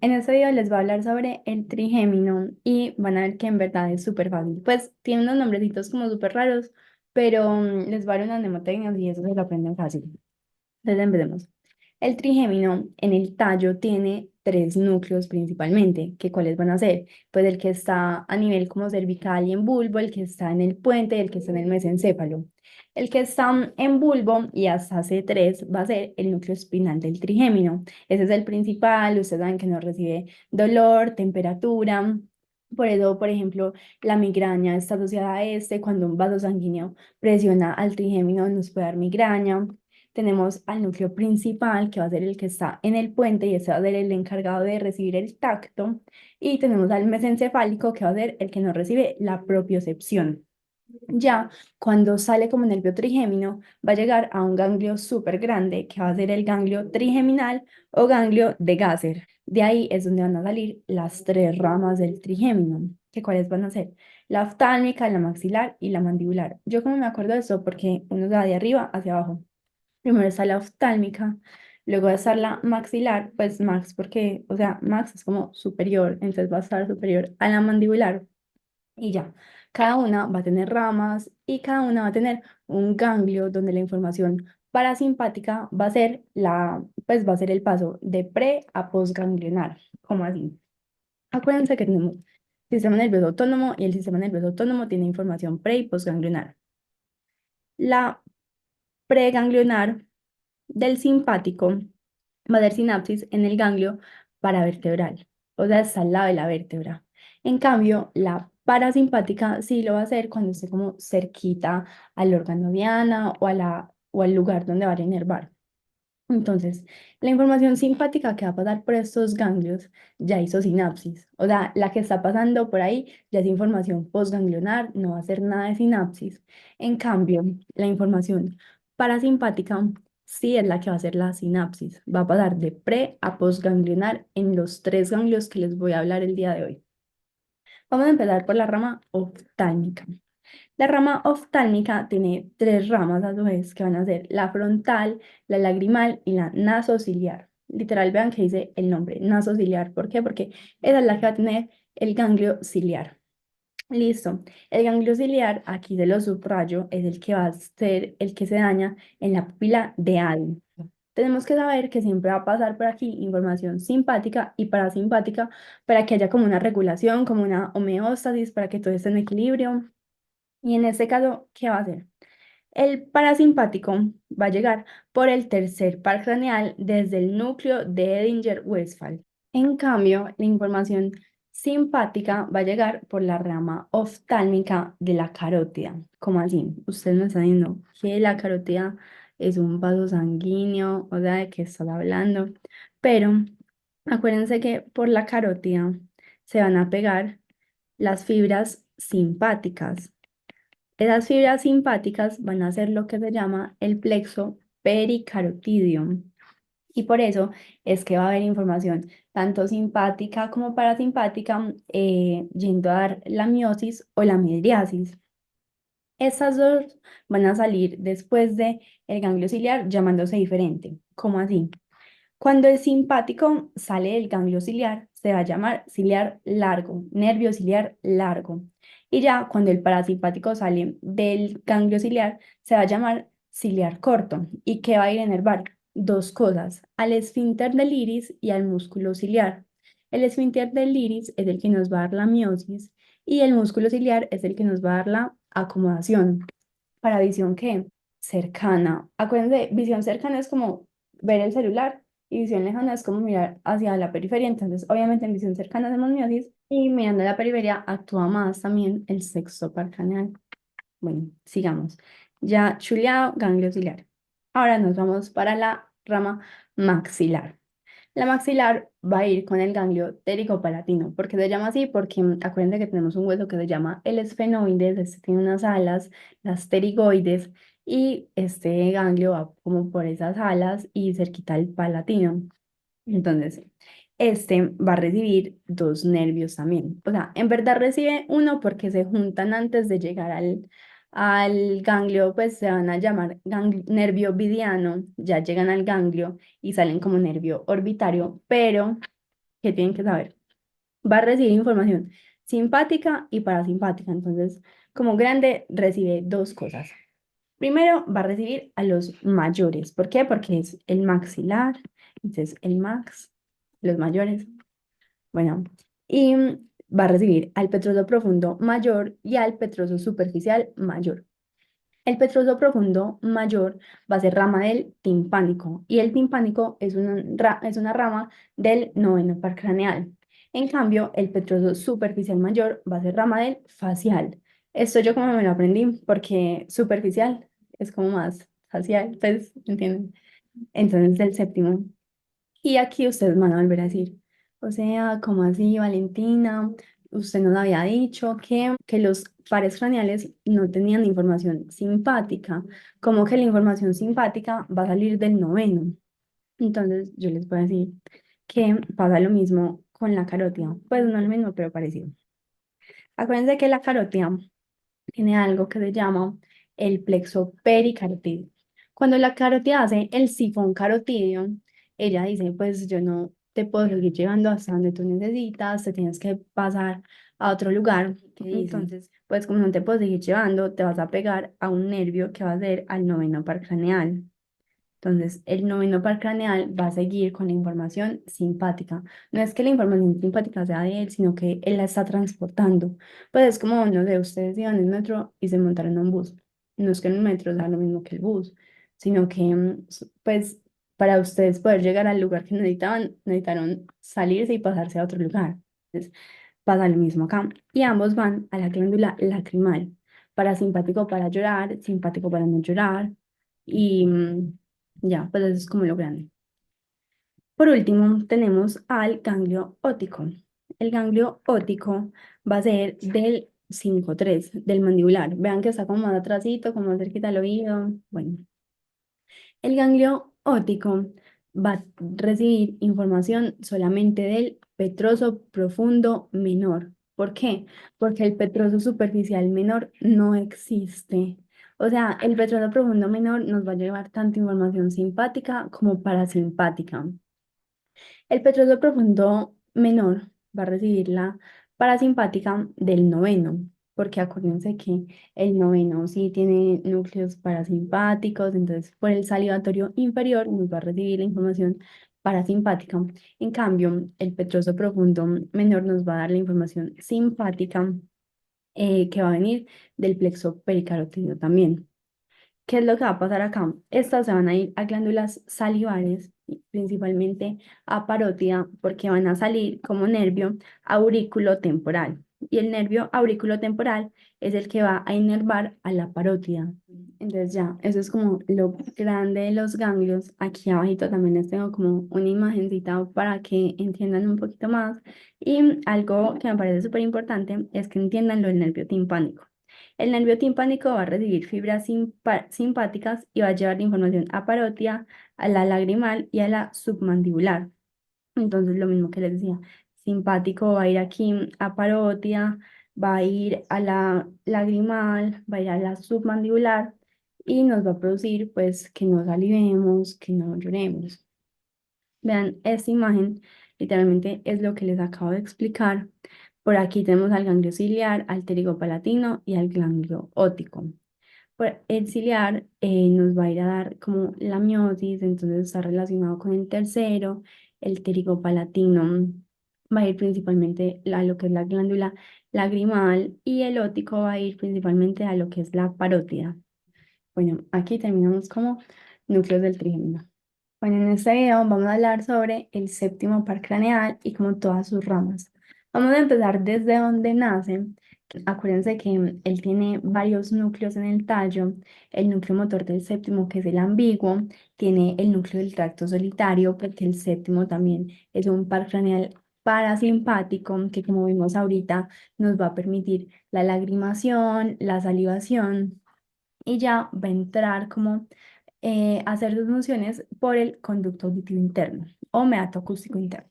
En este video les voy a hablar sobre el trigémino y van a ver que en verdad es súper fácil. Pues tiene unos nombrecitos como súper raros, pero les voy a dar unas mnemotecnias y eso se lo aprenden fácil. Entonces empecemos. El trigémino en el tallo tiene tres núcleos principalmente, que cuáles van a ser, pues el que está a nivel como cervical y en bulbo, el que está en el puente y el que está en el mesencéfalo. El que está en bulbo y hasta C3 va a ser el núcleo espinal del trigémino. Ese es el principal, ustedes saben que no recibe dolor, temperatura. Por eso, por ejemplo, la migraña está asociada a este. Cuando un vaso sanguíneo presiona al trigémino, nos puede dar migraña. Tenemos al núcleo principal, que va a ser el que está en el puente y ese va a ser el encargado de recibir el tacto. Y tenemos al mesencefálico, que va a ser el que no recibe la propiocepción. Ya cuando sale como nervio trigémino, va a llegar a un ganglio súper grande, que va a ser el ganglio trigeminal o ganglio de Gasser. De ahí es donde van a salir las tres ramas del trigémino, que cuáles van a ser la oftálmica, la maxilar y la mandibular. Yo como me acuerdo de eso porque uno va de arriba hacia abajo. Primero está la oftálmica, luego va a estar la maxilar, pues max, porque, o sea, max es como superior, entonces va a estar superior a la mandibular y ya. Cada una va a tener ramas y cada una va a tener un ganglio donde la información parasimpática va a ser pues va a ser el paso de pre a postganglionar, como así. Acuérdense que tenemos sistema nervioso autónomo y el sistema nervioso autónomo tiene información pre y postganglionar. La preganglionar del simpático va a haber sinapsis en el ganglio paravertebral, o sea, está al lado de la vértebra. En cambio, la parasimpática sí lo va a hacer cuando esté como cerquita al órgano diana o al lugar donde va a inervar. Entonces, la información simpática que va a pasar por estos ganglios ya hizo sinapsis. O sea, la que está pasando por ahí ya es información postganglionar, no va a hacer nada de sinapsis. En cambio, la información parasimpática sí es la que va a hacer la sinapsis. Va a pasar de pre a postganglionar en los tres ganglios que les voy a hablar el día de hoy. Vamos a empezar por la rama oftálmica. La rama oftálmica tiene tres ramas a su vez, que van a ser la frontal, la lagrimal y la nasociliar. Literal, vean que dice el nombre, nasociliar. ¿Por qué? Porque esa es la que va a tener el ganglio ciliar. Listo. El ganglio ciliar, aquí de lo subrayo, es el que va a ser el que se daña en la pupila de Adler. Tenemos que saber que siempre va a pasar por aquí información simpática y parasimpática para que haya como una regulación, como una homeostasis, para que todo esté en equilibrio. Y en este caso, ¿qué va a hacer? El parasimpático va a llegar por el tercer par craneal desde el núcleo de Edinger-Westphal. En cambio, la información simpática va a llegar por la rama oftálmica de la carótida. ¿Cómo así? Ustedes me están diciendo que la carótida es un vaso sanguíneo, o sea, ¿de qué estás hablando? Pero acuérdense que por la carótida se van a pegar las fibras simpáticas. Esas fibras simpáticas van a ser lo que se llama el plexo pericarotidium. Y por eso es que va a haber información tanto simpática como parasimpática yendo a dar la miosis o la midriasis. Estas dos van a salir después de el ganglio ciliar llamándose diferente. ¿Cómo así? Cuando el simpático sale del ganglio ciliar, se va a llamar ciliar largo, nervio ciliar largo. Y ya cuando el parasimpático sale del ganglio ciliar, se va a llamar ciliar corto. ¿Y qué va a ir a inervar? Dos cosas, al esfínter del iris y al músculo ciliar. El esfínter del iris es el que nos va a dar la miosis y el músculo ciliar es el que nos va a dar la acomodación. Para visión, ¿qué? Cercana. Acuérdense, visión cercana es como ver el celular y visión lejana es como mirar hacia la periferia. Entonces, obviamente en visión cercana hacemos miosis y mirando la periferia actúa más también el sexto par craneal. Bueno, sigamos. Ya chuleado, ganglio ciliar. Ahora nos vamos para la rama maxilar. La maxilar va a ir con el ganglio pterigopalatino. ¿Por qué se llama así? Porque acuérdense que tenemos un hueso que se llama el esfenoides, este tiene unas alas, las pterigoides, y este ganglio va como por esas alas y cerquita al palatino. Entonces, este va a recibir dos nervios también. O sea, en verdad recibe uno porque se juntan antes de llegar al ganglio, pues se van a llamar nervio vidiano, ya llegan al ganglio y salen como nervio orbitario, pero ¿Qué tienen que saber? Va a recibir información simpática y parasimpática. Entonces, como grande, recibe dos cosas. Primero, va a recibir a los mayores. ¿Por qué? Porque es el maxilar. Entonces, el max, los mayores. Bueno, y va a recibir al petroso profundo mayor y al petroso superficial mayor. El petroso profundo mayor va a ser rama del timpánico y el timpánico es una rama del noveno par craneal. En cambio, el petroso superficial mayor va a ser rama del facial. Esto yo como me lo aprendí porque superficial es como más facial, pues, ¿entienden? Entonces el séptimo. Y aquí ustedes van a volver a decir, o sea, ¿cómo así, Valentina? Usted nos había dicho que los pares craneales no tenían información simpática, como que la información simpática va a salir del noveno. Entonces yo les voy a decir que pasa lo mismo con la carótida, pues no lo mismo, pero parecido. Acuérdense que la carótida tiene algo que se llama el plexo pericarotídeo. Cuando la carótida hace el sifón carotídeo, ella dice, pues yo no te puedo seguir llevando hasta donde tú necesitas, te tienes que pasar a otro lugar. ¿Qué dice? Entonces, pues como no te puedo seguir llevando, te vas a pegar a un nervio que va a ser al noveno par craneal. Entonces, el noveno par craneal va a seguir con la información simpática. No es que la información simpática sea de él, sino que él la está transportando. Pues es como, no sé, ustedes iban en el metro y se montaron en un bus. No es que en el metro sea lo mismo que el bus, sino que, pues, para ustedes poder llegar al lugar que necesitaban, necesitaron salirse y pasarse a otro lugar. Entonces, pasa lo mismo acá. Y ambos van a la glándula lacrimal. Parasimpático para llorar, simpático para no llorar. Y ya, pues eso es como lo grande. Por último, tenemos al ganglio óptico. El ganglio óptico va a ser del 5-3 del mandibular. Vean que está como más atrásito, como más cerquita al oído. Bueno, el ganglio óptico va a recibir información solamente del petroso profundo menor. ¿Por qué? Porque el petroso superficial menor no existe. O sea, el petroso profundo menor nos va a llevar tanta información simpática como parasimpática. El petroso profundo menor va a recibir la parasimpática del noveno, porque acuérdense que el noveno sí tiene núcleos parasimpáticos, entonces por el salivatorio inferior nos va a recibir la información parasimpática. En cambio, el petroso profundo menor nos va a dar la información simpática que va a venir del plexo pericarotídeo también. ¿Qué es lo que va a pasar acá? Estas se van a ir a glándulas salivares, y principalmente a parótida, porque van a salir como nervio aurículo-temporal. Y el nervio aurículo-temporal es el que va a inervar a la parótida. Entonces ya, eso es como lo grande de los ganglios. Aquí abajito también les tengo como una imagencita para que entiendan un poquito más. Y algo que me parece súper importante es que entiendan lo del nervio timpánico. El nervio timpánico va a recibir fibras simpáticas y va a llevar la información a parótida, a la lagrimal y a la submandibular. Entonces, lo mismo que les decía, simpático va a ir aquí a parótida, va a ir a la lagrimal, va a ir a la submandibular y nos va a producir pues que no salivemos, que no lloremos. Vean, esta imagen literalmente es lo que les acabo de explicar. Por aquí tenemos al ganglio ciliar, al pterigopalatino y al ganglio óptico. El ciliar nos va a ir a dar como la miosis, entonces está relacionado con el tercero. El pterigopalatino va a ir principalmente a lo que es la glándula lagrimal y el óptico va a ir principalmente a lo que es la parótida. Bueno, aquí terminamos como núcleos del trigémino. Bueno, en este video vamos a hablar sobre el séptimo par craneal y como todas sus ramas. Vamos a empezar desde donde nace. Acuérdense que él tiene varios núcleos en el tallo. El núcleo motor del séptimo, que es el ambiguo, tiene el núcleo del tracto solitario, porque el séptimo también es un par craneal parasimpático, que como vimos ahorita, nos va a permitir la lagrimación, la salivación y ya va a entrar como hacer sus funciones por el conducto auditivo interno o meato acústico interno.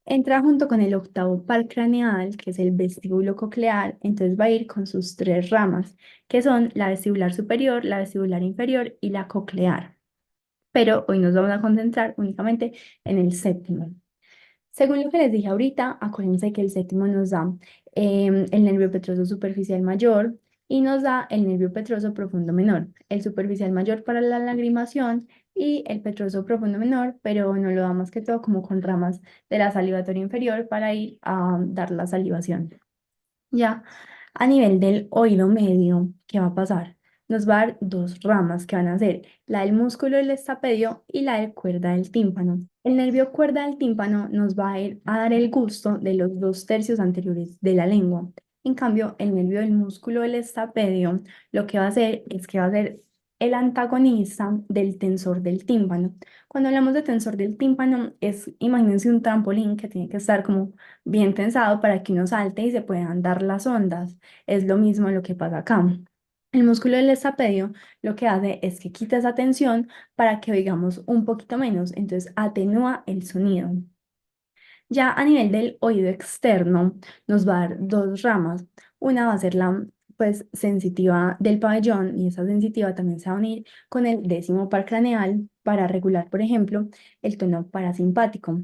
Entra junto con el octavo par craneal, que es el vestíbulo coclear, entonces va a ir con sus tres ramas, que son la vestibular superior, la vestibular inferior y la coclear. Pero hoy nos vamos a concentrar únicamente en el séptimo. Según lo que les dije ahorita, acuérdense que el séptimo nos da el nervio petroso superficial mayor y nos da el nervio petroso profundo menor. El superficial mayor para la lagrimación y el petroso profundo menor, pero no lo da más que todo como con ramas de la salivatoria inferior para ir a dar la salivación. Ya, a nivel del oído medio, ¿qué va a pasar? Nos va a dar dos ramas que van a ser la del músculo del estapedio y la del cuerda del tímpano. El nervio cuerda del tímpano nos va a ir a dar el gusto de los dos tercios anteriores de la lengua. En cambio, el nervio del músculo del estapedio lo que va a hacer es que va a ser el antagonista del tensor del tímpano. Cuando hablamos de tensor del tímpano, imagínense un trampolín que tiene que estar como bien tensado para que uno salte y se puedan dar las ondas. Es lo mismo lo que pasa acá. El músculo del estapedio lo que hace es que quita esa tensión para que oigamos un poquito menos, entonces atenúa el sonido. Ya a nivel del oído externo nos va a dar dos ramas. Una va a ser la pues sensitiva del pabellón y esa sensitiva también se va a unir con el décimo par craneal para regular, por ejemplo, el tono parasimpático.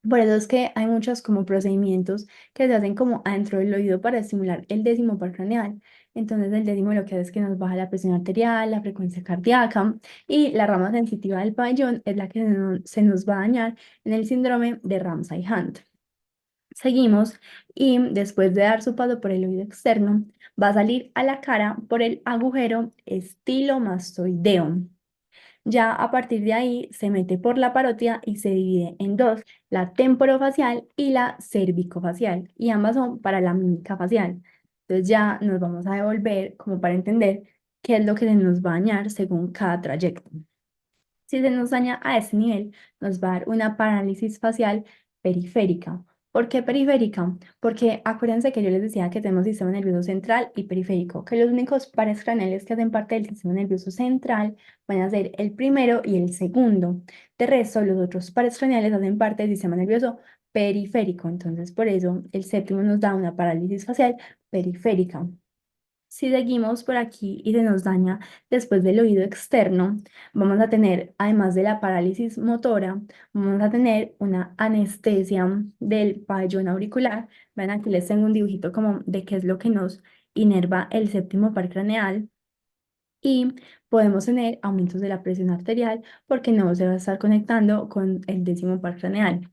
Por eso es que hay muchos como procedimientos que se hacen como adentro del oído para estimular el décimo par craneal. Entonces el décimo lo que hace es que nos baja la presión arterial, la frecuencia cardíaca y la rama sensitiva del pabellón es la que se nos va a dañar en el síndrome de Ramsay-Hunt. Seguimos y después de dar su paso por el oído externo, va a salir a la cara por el agujero estilomastoideo. Ya a partir de ahí se mete por la parótida y se divide en dos, la temporofacial y la cervicofacial, y ambas son para la mímica facial. Entonces ya nos vamos a devolver como para entender qué es lo que se nos va a dañar según cada trayecto. Si se nos daña a ese nivel, nos va a dar una parálisis facial periférica. ¿Por qué periférica? Porque acuérdense que yo les decía que tenemos sistema nervioso central y periférico, que los únicos pares craneales que hacen parte del sistema nervioso central van a ser el primero y el segundo. De resto, los otros pares craneales hacen parte del sistema nervioso periférico. Entonces, por eso el séptimo nos da una parálisis facial periférica. Si seguimos por aquí y se nos daña después del oído externo, vamos a tener, además de la parálisis motora, vamos a tener una anestesia del pabellón auricular. Vean, aquí les tengo un dibujito como de qué es lo que nos inerva el séptimo par craneal y podemos tener aumentos de la presión arterial porque no se va a estar conectando con el décimo par craneal.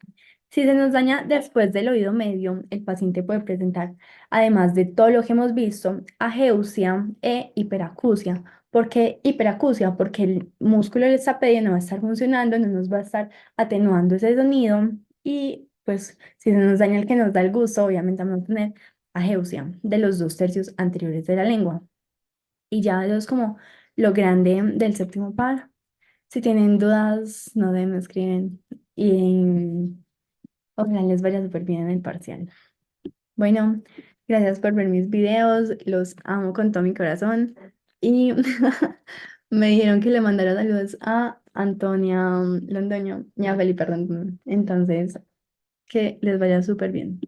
Si se nos daña después del oído medio, el paciente puede presentar, además de todo lo que hemos visto, ageusia e hiperacusia. ¿Por qué hiperacusia? Porque el músculo del estapedio no va a estar funcionando, no nos va a estar atenuando ese sonido y pues si se nos daña el que nos da el gusto, obviamente vamos a tener ageusia de los dos tercios anteriores de la lengua. Y ya eso es como lo grande del séptimo par. Si tienen dudas, no deben me escriben. Y ojalá les vaya súper bien en el parcial. Bueno, gracias por ver mis videos. Los amo con todo mi corazón. Y me dijeron que le mandara saludos a Antonia Londoño y a Felipe Rondón. Entonces, que les vaya súper bien.